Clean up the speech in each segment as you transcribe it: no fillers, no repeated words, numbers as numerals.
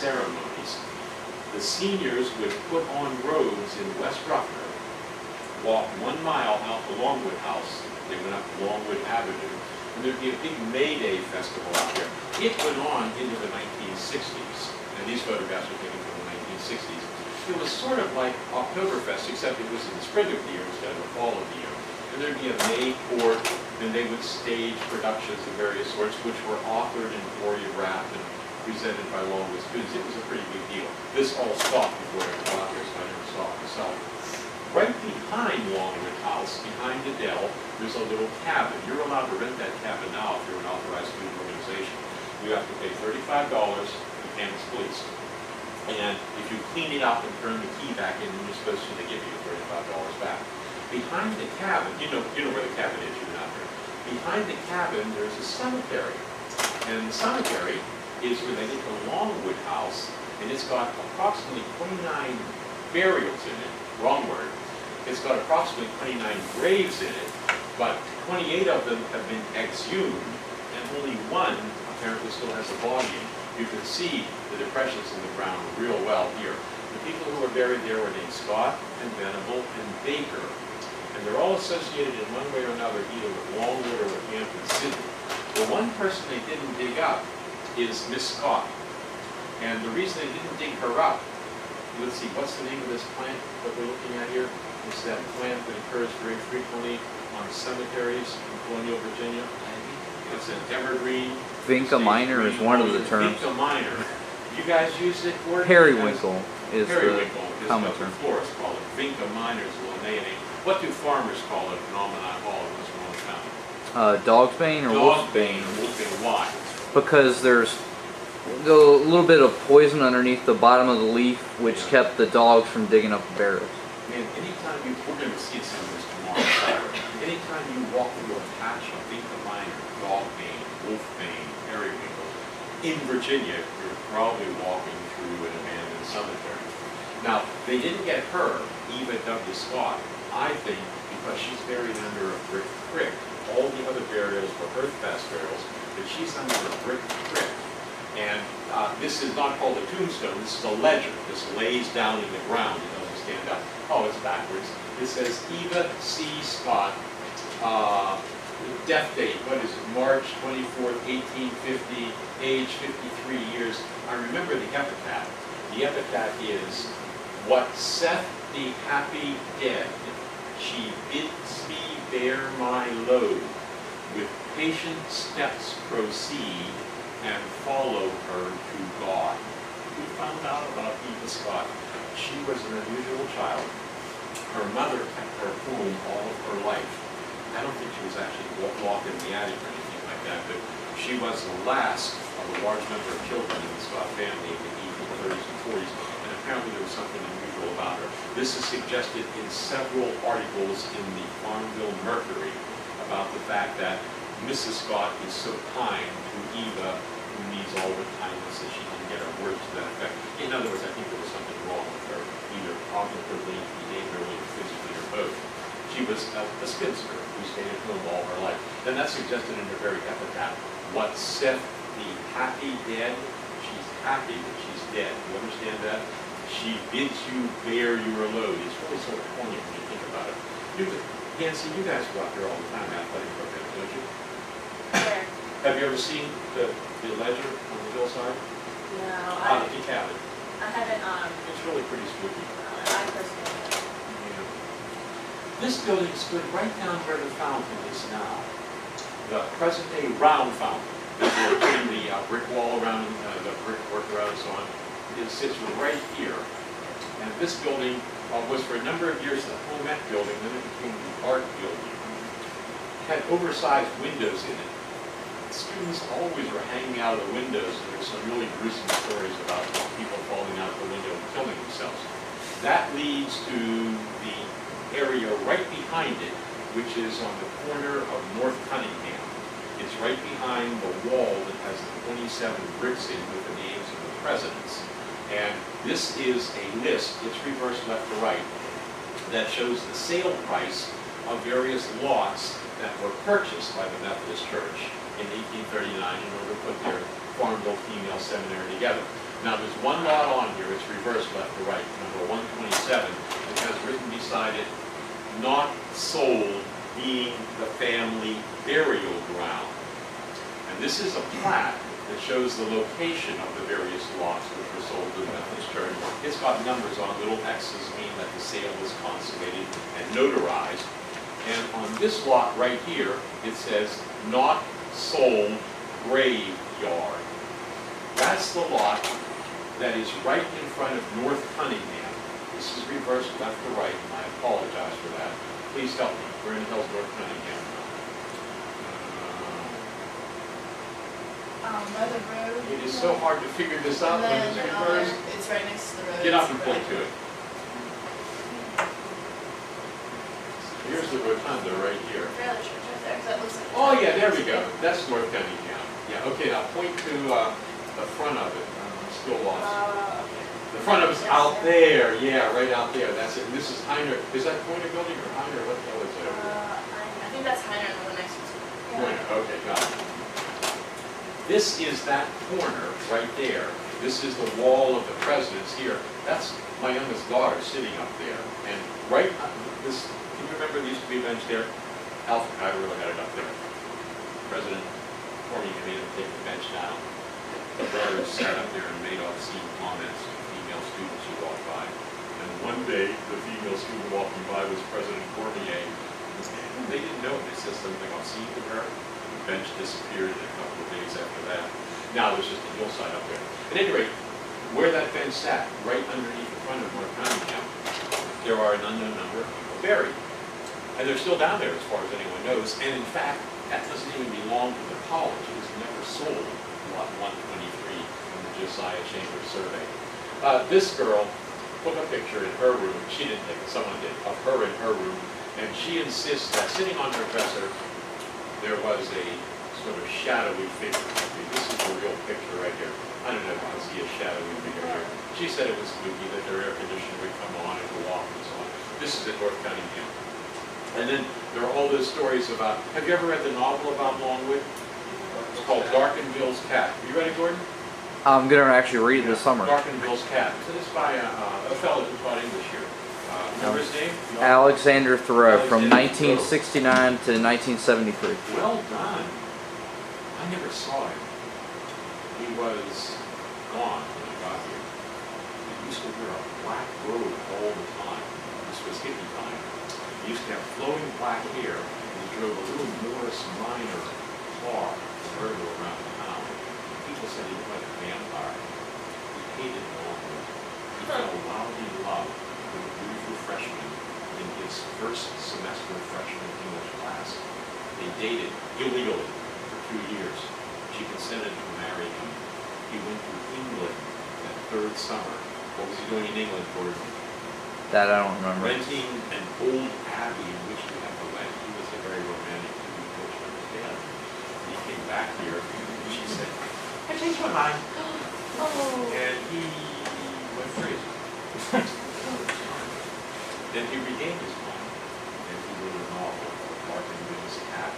ceremonies. The seniors would put on robes in West Ruffner, walk 1 mile out to Longwood House. They went up to Longwood Avenue, and there'd be a big May Day festival out there. It went on into the 1960s, and these photographs are taken from the 1960s. It was sort of like Oktoberfest, except it was in the spring of the year instead of the fall of the year. And there'd be a May court, and they would stage productions of various sorts, which were authored and choreographed and presented by Longwood students. It was a pretty big deal. This all stopped before I got here, so I never saw it myself. Right behind Longwood House, behind the dell, there's a little cabin. You're allowed to rent that cabin now if you're an authorized student organization. You have to pay $35 and it's leased. And if you clean it up and turn the key back in, then you're supposed to give you $35 back. Behind the cabin, you know where the cabin is, you've been out there. Behind the cabin, there's a cemetery. And the cemetery is related to Longwood House, and it's got approximately 29 burials in it. Wrong word. It's got approximately 29 graves in it, but 28 of them have been exhumed, and only one apparently still has a body in it. You can see the depressions in the ground real well here. The people who are buried there were named Scott and Venable and Baker. And they're all associated in one way or another either with Longwood or with Hampton Sydney. The one person they didn't dig up is Miss Scott. And the reason they didn't dig her up, let's see, what's the name of this plant that we're looking at here? It's that plant that occurs very frequently on cemeteries in colonial Virginia. It's an evergreen. Vinca minor is one of the terms. Vinca minor. You guys use it for? Periwinkle is Periwinkle the common term. Florists call it. Vinca minor is the Linnaean. What do farmers call it in Almanac Hall in Westmoreland County? Dog's bane or wolf's bane? Wolf's bane. Why? Because there's a little bit of poison underneath the bottom of the leaf, which kept the dogs from digging up the barrels. And anytime we're going to see some of this tomorrow, anytime you walk through a patch of Vinca minor, dog bane, wolf bane, periwinkle, in Virginia, you're probably walking through an abandoned cemetery. Now, they didn't get her, Eva W. Scott, I think, because she's buried under a brick creek. All the other burials were earth-fast burials, but she's under a brick creek. And this is not called a tombstone, this is a ledger. This lays down in the ground, it doesn't stand up. Oh, it's backwards. It says Eva C. Scott, death date, what is it, March 24th, 1850, age 53 years. I remember the epitaph. The epitaph is, "What saith the happy dead, she bids me bear my load, with patient steps proceed, and follow her to God." We found out about Eva Scott. She was an unusual child. Her mother kept her home all of her life. I don't think she was actually locked in the attic or anything like that, but she was the last of a large number of children in the Scott family in the 1830s and 40s, and apparently there was something unusual about her. This is suggested in several articles in the Farmville Mercury about the fact that Mrs. Scott is so kind to Eva, who needs all the kindness, that she didn't get her words to that effect. In other words, I think there was something wrong with her, either cognitively, behaviorally, or physically, or both. She was a spinster who stayed at home all her life. Then that's suggested in her very epitaph. "What saith the happy dead?" She's happy that she's dead. You understand that? "She bids you bear your load." It's really sort of poignant when you think about it. Nancy, you guys go out there all the time, athletic programs, don't you? Where? Have you ever seen the ledger on the hillside? No, Out at the cabin. I haven't, It's really pretty spooky. I personally haven't. Yeah. This building stood right down where the fountain is now. The present-day round fountain. They're putting the brick wall around, the brick work around and so on. It sits right here. And this building was for a number of years the home ec building, then it became the art building. It had oversized windows in it. Students always were hanging out of the windows, and there's some really gruesome stories about people falling out the window and killing themselves. That leads to the area right behind it, which is on the corner of North Cunningham. It's right behind the wall that has the 27 bricks in with the names of the presidents. And this is a list, it's reversed left to right, that shows the sale price of various lots that were purchased by the Methodist Church in 1839 in order to put their Farmville Female Seminary together. Now, there's one lot on here, it's reversed left to right, number 127, it has written beside it, not sold, being the family burial ground. And this is a plat that shows the location of the various lots which were sold to the Methodist Church. It's got numbers on little X's, meaning that the sale was consummated and notarized. And on this lot right here, it says, not sold graveyard. That's the lot that is right in front of North Cunningham. This is reversed left to right, and I apologize for that. Please help me. Where in the hell's North Cunningham? Mother Road. It is so hard to figure this out And when then, it's reversed. it's right next to the road. Get up and It's point right- to it. Here's the rotunda right here. Fairly church right there, 'cause that looks like. Oh, yeah, there we go. That's North Cunningham. Yeah, okay, now point to the front of it. I'm still lost. Okay. The front of it's out there, yeah, right out there. That's it. And this is Heiner. Is that Pointer Building or Heiner? What the hell is that? I think that's Heiner and the one next to it. Pointer, okay, got it. This is that corner right there. This is the wall of the president's here. That's my youngest daughter sitting up there. And right, this, can you remember there used to be a bench there? Alpha Chi really had it up there. President Cormier made him take the bench down. The brothers sat up there and made obscene comments to female students who walked by. And one day, the female student walking by was President Cormier. They didn't know it. They said something obscene to her. The bench disappeared in a couple of days after that. Now there's just a hillside up there. At any rate, where that bench sat, right underneath the front of North Cunningham, there are an unknown number of people buried. And they're still down there as far as anyone knows. And in fact, that doesn't even belong to the college. It was never sold, lot 123 in the Josiah Chambers survey. This girl took a picture in her room. She didn't take it, someone did, of her in her room. And she insists that sitting on her dresser, there was a sort of shadowy figure. This is the real picture right here. I don't know if I see a shadowy figure here. She said it was spooky, that their air conditioner would come on and go off and so on. This is at North Cunningham. And then there are all those stories about, have you ever read the novel about Longwood? It's called Darkenville's Cat. Have you read it, Gordon? I'm gonna actually read it this summer. Darkenville's Cat. So this is by a fellow who taught English here. Remember his name? Alexander Thoreau from Alexander 1969 to 1973. Well done. I never saw him. He was gone when I got here. He used to wear a black robe all the time. This was hippie time. He used to have flowing black hair, and he drove a little Morris Minor car to go around town. People said he looked like a vampire. He hated Longwood. He fell wildly in love with a beautiful freshman in his first semester of freshman English class. They dated illegally for 2 years. She consented to marry him. He went to England that third summer. What was he doing in England, Gordon? That I don't remember. Renting an old abbey in which to have a wedding. He was a very romantic dude, which understand. He came back here, and she said, I changed my mind. Oh. And he went crazy. Then he regained his mind, and he wrote a novel called Darkenville's Cat.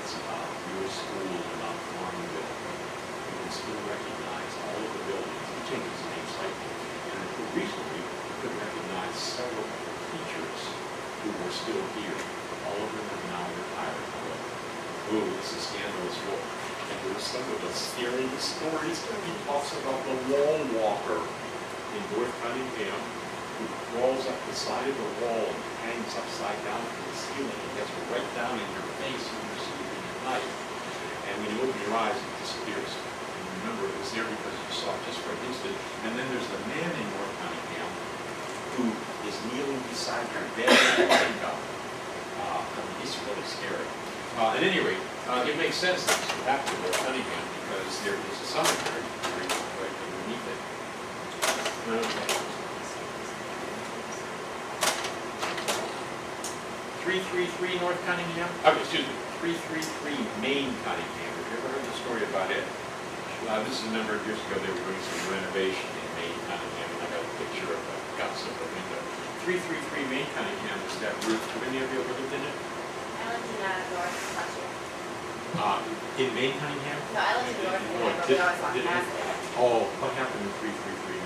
It's about your school and about Farmville. You can still recognize all of the buildings. He changes the name slightly. And until recently, you could recognize several teachers who were still here. All of them have now retired, however. Ooh, it's a scandalous book. And there's some of the scariest stories. He talks about the wall walker in North Cunningham who crawls up the side of the wall and hangs upside down from the ceiling and gets right down in your face when you're sleeping at night. And when you open your eyes, it disappears. And you remember it was there because you saw it just for an instant. And then there's the man in North Cunningham who is kneeling beside your bed with a light gun. I mean, he's really scary. At any rate, it makes sense that this would happen to North Cunningham because there is a cemetery right underneath it. Okay. 333 North Cunningham? Excuse me, 333 Main Cunningham. Have you ever heard the story about it? This is a number of years ago. They were doing some renovation in Main Cunningham, and I got a picture of the guts of the window. 333 Main Cunningham is that roof. Have any of you ever lived in it? I lived in North last year. In Main Cunningham? No, I lived in North, and we always walked past it. Oh, what happened in 333?